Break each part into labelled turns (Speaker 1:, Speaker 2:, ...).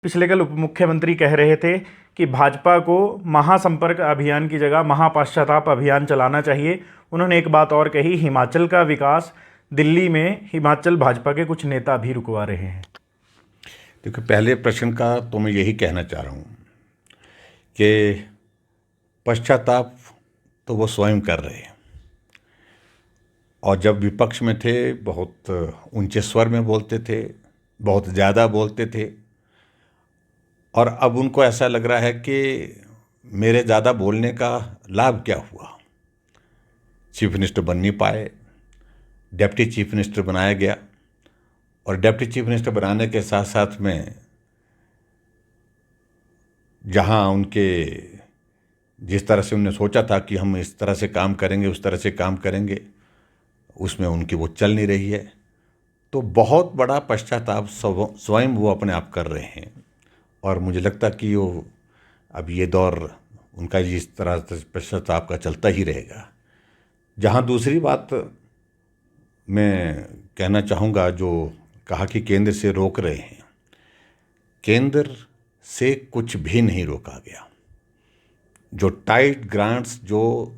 Speaker 1: पिछले कल उप मुख्यमंत्री कह रहे थे कि भाजपा को महासंपर्क अभियान की जगह महापश्चाताप अभियान चलाना चाहिए। उन्होंने एक बात और कही, हिमाचल का विकास दिल्ली में हिमाचल भाजपा के कुछ नेता भी रुकवा रहे हैं।
Speaker 2: देखो, पहले प्रश्न का तो मैं यही कहना चाह रहा हूँ कि पश्चाताप तो वो स्वयं कर रहे हैं, और जब विपक्ष में थे बहुत ऊंचे स्वर में बोलते थे, बहुत ज़्यादा बोलते थे, और अब उनको ऐसा लग रहा है कि मेरे ज़्यादा बोलने का लाभ क्या हुआ। चीफ मिनिस्टर बन नहीं पाए, डिप्टी चीफ मिनिस्टर बनाया गया, और डिप्टी चीफ मिनिस्टर बनाने के साथ साथ में जहां उनके जिस तरह से उन्होंने सोचा था कि हम इस तरह से काम करेंगे, उस तरह से काम करेंगे, उसमें उनकी वो चल नहीं रही है। तो बहुत बड़ा पश्चाताप स्वयं वो अपने आप कर रहे हैं, और मुझे लगता कि वो अब ये दौर उनका इस तरह से पश्चाताप का चलता ही रहेगा। जहाँ दूसरी बात मैं कहना चाहूँगा, जो कहा कि केंद्र से रोक रहे हैं, केंद्र से कुछ भी नहीं रोका गया। जो टाइट ग्रांट्स जो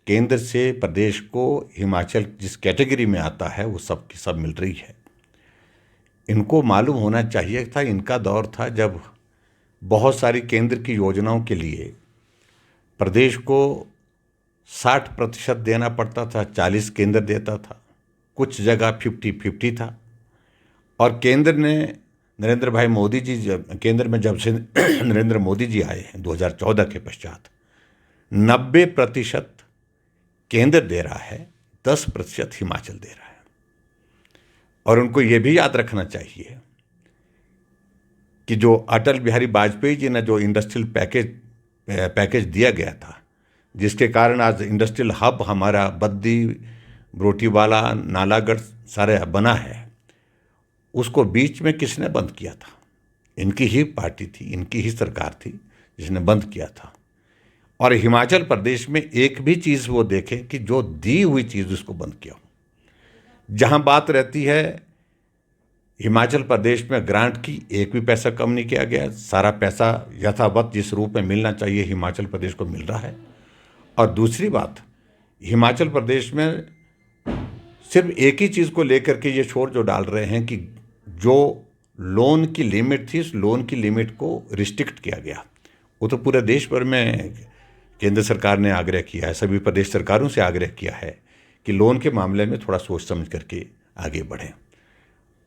Speaker 2: केंद्र से प्रदेश को हिमाचल जिस कैटेगरी में आता है वो सब की सब मिल रही है। इनको मालूम होना चाहिए था, इनका दौर था जब बहुत सारी केंद्र की योजनाओं के लिए प्रदेश को 60% देना पड़ता था, 40 केंद्र देता था, कुछ जगह 50-50 था। और केंद्र ने नरेंद्र भाई मोदी जी केंद्र में जब से नरेंद्र मोदी जी आए हैं 2014 के पश्चात 90% केंद्र दे रहा है, 10% हिमाचल दे रहा है। और उनको ये भी याद रखना चाहिए कि जो अटल बिहारी वाजपेयी जी ने जो इंडस्ट्रियल पैकेज दिया गया था, जिसके कारण आज इंडस्ट्रियल हब हमारा बद्दी, बरोटीवाला, नालागढ़ सारे बना है, उसको बीच में किसने बंद किया था? इनकी ही पार्टी थी, इनकी ही सरकार थी जिसने बंद किया था। और हिमाचल प्रदेश में एक भी चीज़ वो देखें कि जो दी हुई चीज़ उसको बंद किया हो। जहाँ बात रहती है हिमाचल प्रदेश में ग्रांट की, एक भी पैसा कम नहीं किया गया। सारा पैसा यथावत जिस रूप में मिलना चाहिए हिमाचल प्रदेश को मिल रहा है। और दूसरी बात, हिमाचल प्रदेश में सिर्फ एक ही चीज़ को लेकर के ये शोर जो डाल रहे हैं कि जो लोन की लिमिट थी, उस लोन की लिमिट को रिस्ट्रिक्ट किया गया। वो तो पूरे देश भर में केंद्र सरकार ने आग्रह किया है, सभी प्रदेश सरकारों से आग्रह किया है कि लोन के मामले में थोड़ा सोच समझ करके आगे बढ़ें।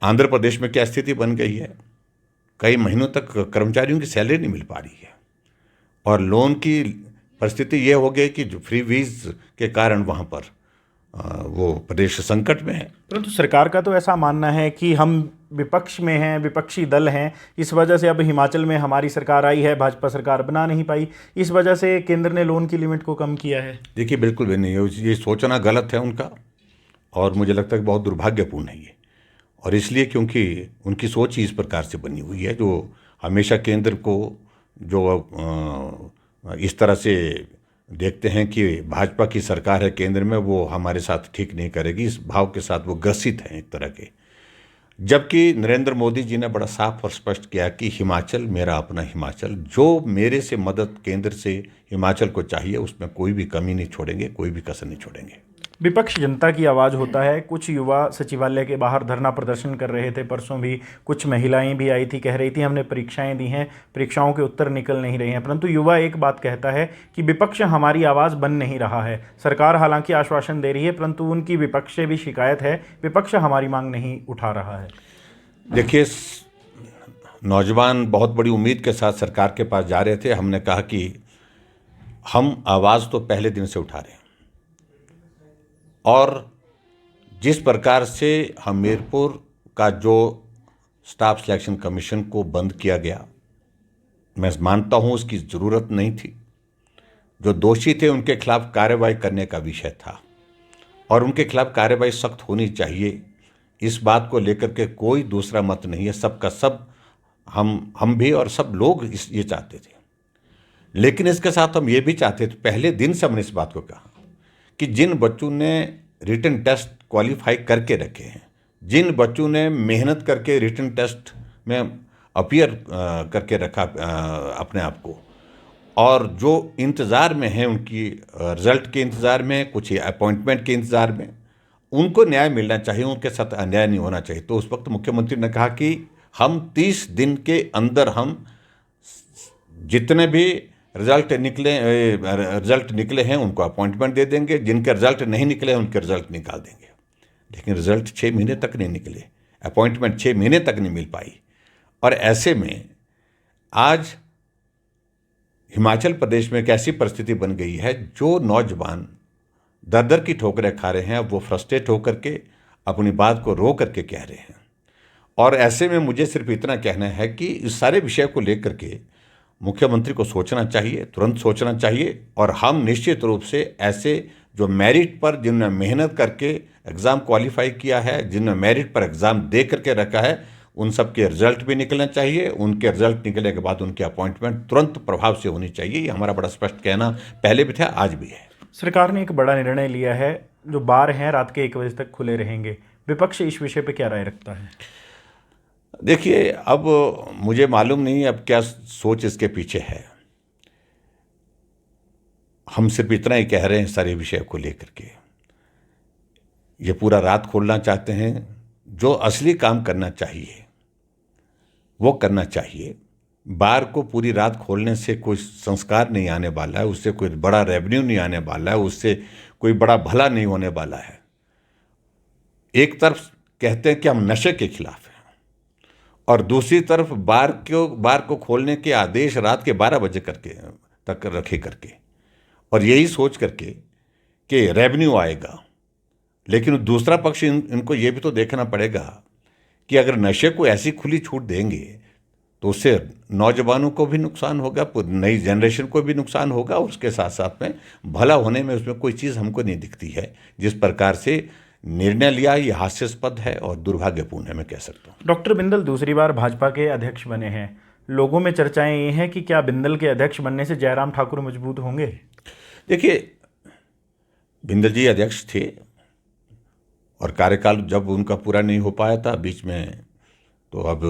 Speaker 2: आंध्र प्रदेश में क्या स्थिति बन गई है, कई महीनों तक कर्मचारियों की सैलरी नहीं मिल पा रही है, और लोन की परिस्थिति ये हो गई कि जो फ्री वीज के कारण वहाँ पर वो प्रदेश संकट में है।
Speaker 1: परंतु सरकार का तो ऐसा मानना है कि हम विपक्ष में हैं, विपक्षी दल हैं, इस वजह से अब हिमाचल में हमारी सरकार आई है, भाजपा सरकार बना नहीं पाई, इस वजह से केंद्र ने लोन की लिमिट को कम किया है।
Speaker 2: देखिए, बिल्कुल भी नहीं, ये सोचना गलत है उनका, और मुझे लगता है कि बहुत दुर्भाग्यपूर्ण है ये। और इसलिए क्योंकि उनकी सोच ही इस प्रकार से बनी हुई है, जो हमेशा केंद्र को जो इस तरह से देखते हैं कि भाजपा की सरकार है केंद्र में, वो हमारे साथ ठीक नहीं करेगी, इस भाव के साथ वो ग्रसित हैं एक तरह के। जबकि नरेंद्र मोदी जी ने बड़ा साफ और स्पष्ट किया कि हिमाचल मेरा अपना हिमाचल, जो मेरे से मदद केंद्र से हिमाचल को चाहिए उसमें कोई भी कमी नहीं छोड़ेंगे, कोई भी कसर नहीं छोड़ेंगे।
Speaker 1: विपक्ष जनता की आवाज़ होता है। कुछ युवा सचिवालय के बाहर धरना प्रदर्शन कर रहे थे, परसों भी कुछ महिलाएं भी आई थी, कह रही थी हमने परीक्षाएं दी हैं, परीक्षाओं के उत्तर निकल नहीं रहे हैं। परंतु युवा एक बात कहता है कि विपक्ष हमारी आवाज़ बन नहीं रहा है। सरकार हालांकि आश्वासन दे रही है, परंतु उनकी विपक्ष से भी शिकायत है, विपक्ष हमारी मांग नहीं उठा रहा है।
Speaker 2: देखिए, नौजवान बहुत बड़ी उम्मीद के साथ सरकार के पास जा रहे थे। हमने कहा कि हम आवाज़ तो पहले दिन से उठा रहे हैं, और जिस प्रकार से हमीरपुर का जो स्टाफ सिलेक्शन कमीशन को बंद किया गया, मैं मानता हूँ उसकी ज़रूरत नहीं थी। जो दोषी थे उनके खिलाफ कार्रवाई करने का विषय था, और उनके खिलाफ कार्रवाई सख्त होनी चाहिए। इस बात को लेकर के कोई दूसरा मत नहीं है, सबका सब हम भी और सब लोग ये चाहते थे। लेकिन इसके साथ हम ये भी चाहते थे, पहले दिन से हमने इस बात को कहा कि जिन बच्चों ने रिटन टेस्ट क्वालिफाई करके रखे हैं, जिन बच्चों ने मेहनत करके रिटन टेस्ट में अपीयर करके रखा अपने आप को, और जो इंतज़ार में हैं, उनकी रिजल्ट के इंतज़ार में, कुछ अपॉइंटमेंट के इंतज़ार में, उनको न्याय मिलना चाहिए, उनके साथ अन्याय नहीं होना चाहिए। तो उस वक्त मुख्यमंत्री ने कहा कि हम 30 दिन के अंदर हम जितने भी रिजल्ट निकले हैं उनको अपॉइंटमेंट दे देंगे, जिनके रिजल्ट नहीं निकले हैं उनके रिजल्ट निकाल देंगे। लेकिन रिजल्ट 6 महीने तक नहीं निकले, अपॉइंटमेंट 6 महीने तक नहीं मिल पाई। और ऐसे में आज हिमाचल प्रदेश में एक ऐसी परिस्थिति बन गई है, जो नौजवान दर दर की ठोकरें खा रहे हैं, अब वो फ्रस्ट्रेट होकर के अपनी बात को रो करके कह रहे हैं। और ऐसे में मुझे सिर्फ इतना कहना है कि इस सारे विषय को लेकर के मुख्यमंत्री को सोचना चाहिए, तुरंत सोचना चाहिए। और हम निश्चित रूप से ऐसे जो मेरिट पर, जिन्होंने मेहनत करके एग्ज़ाम क्वालिफाई किया है, जिन्होंने मेरिट पर एग्ज़ाम दे करके रखा है, उन सब के रिजल्ट भी निकलना चाहिए। उनके रिजल्ट निकलने के बाद उनकी अपॉइंटमेंट तुरंत प्रभाव से होनी चाहिए। ये हमारा बड़ा स्पष्ट कहना पहले भी था, आज भी है।
Speaker 1: सरकार ने एक बड़ा निर्णय लिया है, जो बार हैं रात के 1 बजे तक खुले रहेंगे। विपक्ष इस विषय पे क्या राय रखता है?
Speaker 2: देखिए, अब मुझे मालूम नहीं अब क्या सोच इसके पीछे है। हम सिर्फ इतना ही कह रहे हैं सारे विषय को लेकर के, ये पूरा रात खोलना चाहते हैं। जो असली काम करना चाहिए वो करना चाहिए। बार को पूरी रात खोलने से कोई संस्कार नहीं आने वाला है, उससे कोई बड़ा रेवेन्यू नहीं आने वाला है, उससे कोई बड़ा भला नहीं होने वाला है। एक तरफ कहते हैं कि हम नशे के खिलाफ हैं, और दूसरी तरफ बार को खोलने के आदेश रात के 12 बजे तक रखे करके, और यही सोच करके कि रेवेन्यू आएगा। लेकिन दूसरा पक्ष इनको ये भी तो देखना पड़ेगा कि अगर नशे को ऐसी खुली छूट देंगे तो उससे नौजवानों को भी नुकसान होगा, नई जनरेशन को भी नुकसान होगा, और उसके साथ साथ में भला होने में उसमें कोई चीज़ हमको नहीं दिखती है। जिस प्रकार से निर्णय लिया, ये हास्यास्पद है और दुर्भाग्यपूर्ण है, मैं कह सकता हूँ।
Speaker 1: डॉक्टर बिंदल दूसरी बार भाजपा के अध्यक्ष बने हैं। लोगों में चर्चाएं ये हैं कि क्या बिंदल के अध्यक्ष बनने से जयराम ठाकुर मजबूत होंगे?
Speaker 2: देखिए, बिंदल जी अध्यक्ष थे, और कार्यकाल जब उनका पूरा नहीं हो पाया था बीच में, तो अब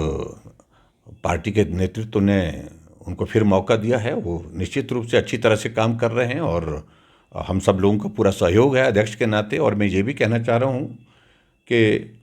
Speaker 2: पार्टी के नेतृत्व ने उनको फिर मौका दिया है। वो निश्चित रूप से अच्छी तरह से काम कर रहे हैं, और हम सब लोगों का पूरा सहयोग है अध्यक्ष के नाते। और मैं ये भी कहना चाह रहा हूँ कि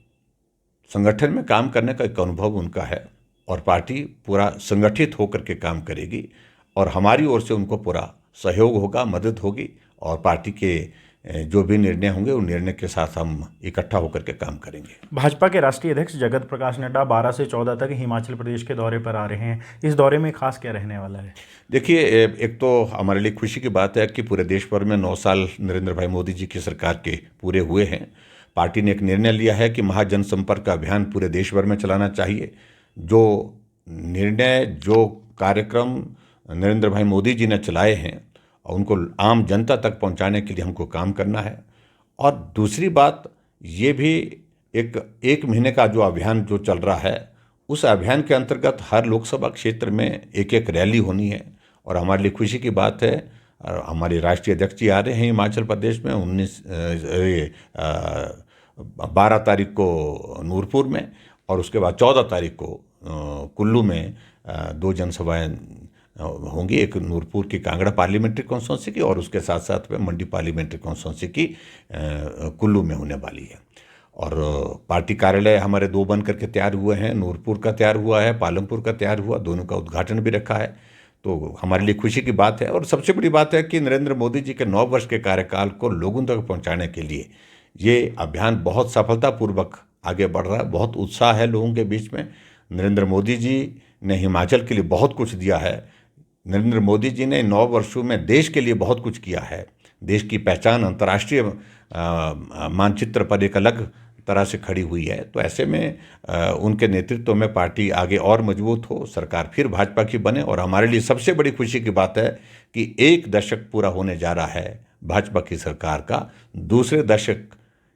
Speaker 2: संगठन में काम करने का एक अनुभव उनका है, और पार्टी पूरा संगठित होकर के काम करेगी, और हमारी ओर से उनको पूरा सहयोग होगा, मदद होगी, और पार्टी के जो भी निर्णय होंगे उन निर्णय के साथ हम इकट्ठा होकर के काम करेंगे।
Speaker 1: भाजपा के राष्ट्रीय अध्यक्ष जगत प्रकाश नड्डा 12 से 14 तक हिमाचल प्रदेश के दौरे पर आ रहे हैं। इस दौरे में खास क्या रहने वाला है?
Speaker 2: देखिए, एक तो हमारे लिए खुशी की बात है कि पूरे देश भर में 9 साल नरेंद्र भाई मोदी जी की सरकार के पूरे हुए हैं। पार्टी ने एक निर्णय लिया है कि महाजनसंपर्क का अभियान पूरे देश भर में चलाना चाहिए। जो निर्णय, जो कार्यक्रम नरेंद्र भाई मोदी जी ने चलाए हैं, और उनको आम जनता तक पहुंचाने के लिए हमको काम करना है। और दूसरी बात ये भी, एक महीने का जो अभियान जो चल रहा है, उस अभियान के अंतर्गत हर लोकसभा क्षेत्र में एक एक रैली होनी है। और हमारे लिए खुशी की बात है, हमारे राष्ट्रीय अध्यक्ष जी आ रहे हैं हिमाचल प्रदेश में 12 तारीख को नूरपुर में, और उसके बाद 14 तारीख को कुल्लू में 2 जनसभाएं होंगी। एक नूरपुर की कांगड़ा पार्लियामेंट्री कॉन्स्टिट्यूंसी की, और उसके साथ साथ में मंडी पार्लियामेंट्री कॉन्स्टिट्यूंसी की कुल्लू में होने वाली है। और पार्टी कार्यालय हमारे 2 बन करके तैयार हुए हैं। नूरपुर का तैयार हुआ है, पालमपुर का तैयार हुआ, दोनों का उद्घाटन भी रखा है। तो हमारे लिए खुशी की बात है। और सबसे बड़ी बात है कि नरेंद्र मोदी जी के 9 वर्ष के कार्यकाल को लोगों तक पहुँचाने के लिए ये अभियान बहुत सफलतापूर्वक आगे बढ़ रहा है। बहुत उत्साह है लोगों के बीच में। नरेंद्र मोदी जी ने हिमाचल के लिए बहुत कुछ दिया है। नरेंद्र मोदी जी ने 9 वर्षों में देश के लिए बहुत कुछ किया है। देश की पहचान अंतर्राष्ट्रीय मानचित्र पर एक अलग तरह से खड़ी हुई है। तो ऐसे में उनके नेतृत्व में पार्टी आगे और मजबूत हो, सरकार फिर भाजपा की बने। और हमारे लिए सबसे बड़ी खुशी की बात है कि 1 दशक पूरा होने जा रहा है भाजपा की सरकार का। दूसरे दशक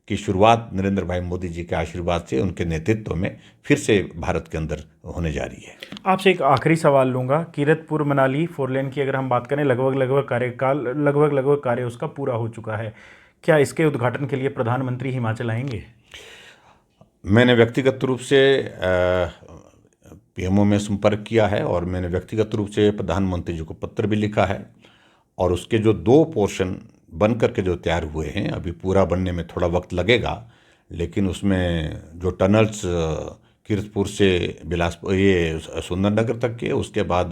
Speaker 2: की शुरुआत नरेंद्र भाई मोदी जी के आशीर्वाद से, उनके नेतृत्व में फिर से भारत के अंदर होने जा रही है।
Speaker 1: आपसे एक आखिरी सवाल लूँगा। कीरतपुर मनाली 4 लेन की अगर हम बात करें, लगभग कार्य उसका पूरा हो चुका है। क्या इसके उद्घाटन के लिए प्रधानमंत्री हिमाचल आएंगे?
Speaker 2: मैंने व्यक्तिगत रूप से पीएमओ में संपर्क किया है और मैंने व्यक्तिगत रूप से प्रधानमंत्री जी को पत्र भी लिखा है। और उसके जो 2 पोर्शन बन करके जो तैयार हुए हैं, अभी पूरा बनने में थोड़ा वक्त लगेगा, लेकिन उसमें जो टनल्स कीरतपुर से बिलासपुर, ये सुंदरनगर तक के, उसके बाद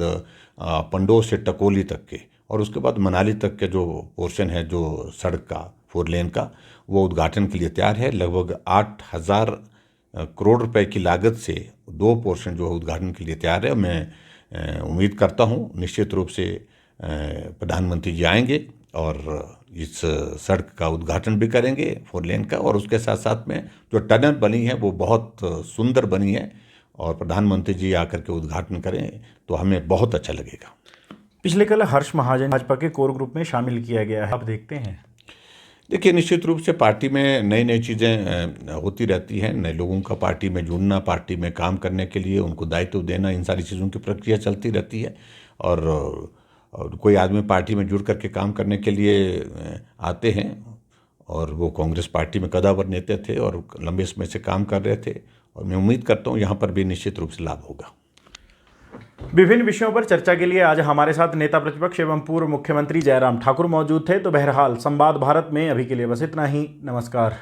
Speaker 2: पंडोह से टकोली तक के, और उसके बाद मनाली तक के जो पोर्शन है जो सड़क का 4 लेन का, वो उद्घाटन के लिए तैयार है। लगभग 8,000 करोड़ रुपए की लागत से 2 पोर्शन जो है उद्घाटन के लिए तैयार है। मैं उम्मीद करता हूँ निश्चित रूप से प्रधानमंत्री जी आएंगे और इस सड़क का उद्घाटन भी करेंगे 4 लेन का, और उसके साथ साथ में जो टनल बनी है वो बहुत सुंदर बनी है, और प्रधानमंत्री जी आकर के उद्घाटन करें तो हमें बहुत अच्छा लगेगा।
Speaker 1: पिछले कल हर्ष महाजन भाजपा के कोर ग्रुप में शामिल किया गया है, आप देखते हैं?
Speaker 2: देखिए, निश्चित रूप से पार्टी में नई नई चीज़ें होती रहती हैं। नए लोगों का पार्टी में जुड़ना, पार्टी में काम करने के लिए उनको दायित्व देना, इन सारी चीज़ों की प्रक्रिया चलती रहती है। और कोई आदमी पार्टी में जुड़ करके काम करने के लिए आते हैं, और वो कांग्रेस पार्टी में कदावर नेता थे और लंबे समय से काम कर रहे थे, और मैं उम्मीद करता हूँ यहाँ पर भी निश्चित रूप से लाभ होगा।
Speaker 1: विभिन्न विषयों पर चर्चा के लिए आज हमारे साथ नेता प्रतिपक्ष एवं पूर्व मुख्यमंत्री जयराम ठाकुर मौजूद थे। तो बहरहाल संवाद भारत में अभी के लिए बस इतना ही। नमस्कार।